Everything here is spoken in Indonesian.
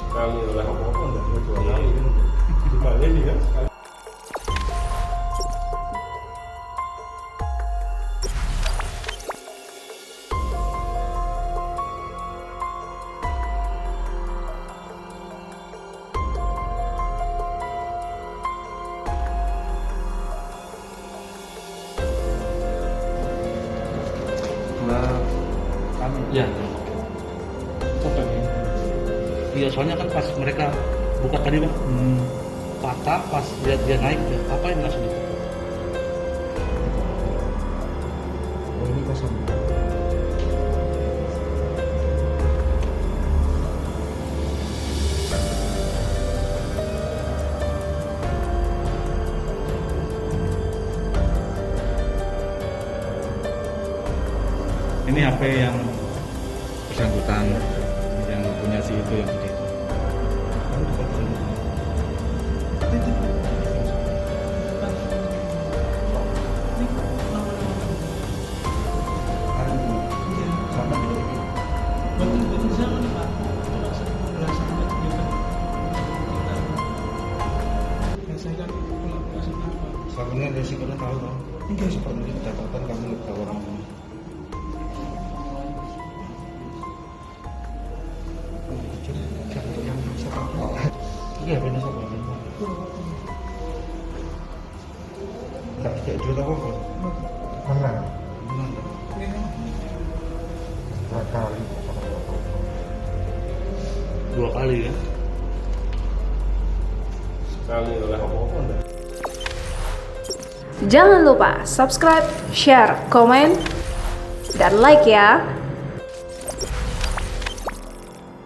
Sekali oleh apa-apa enggak ada 2 kali kan. Dibalik ya. Ya. Iya, soalnya kan pas mereka buka tadi bang, patah pas dia naik, ya, apa yang langsung itu? Oh, ini kosong. Ini HP yang bersangkutan yang punya si itu yang tadi itu. Selama ini resikonya tahu dong. Seperti ini catatan kamu ke orang ini. Iya, benar sama. Tak juta apa? Mana? Dua kali. 2 kali ya. Sekali oleh apa-apa enggak. Jangan lupa subscribe, share, komen, dan like ya.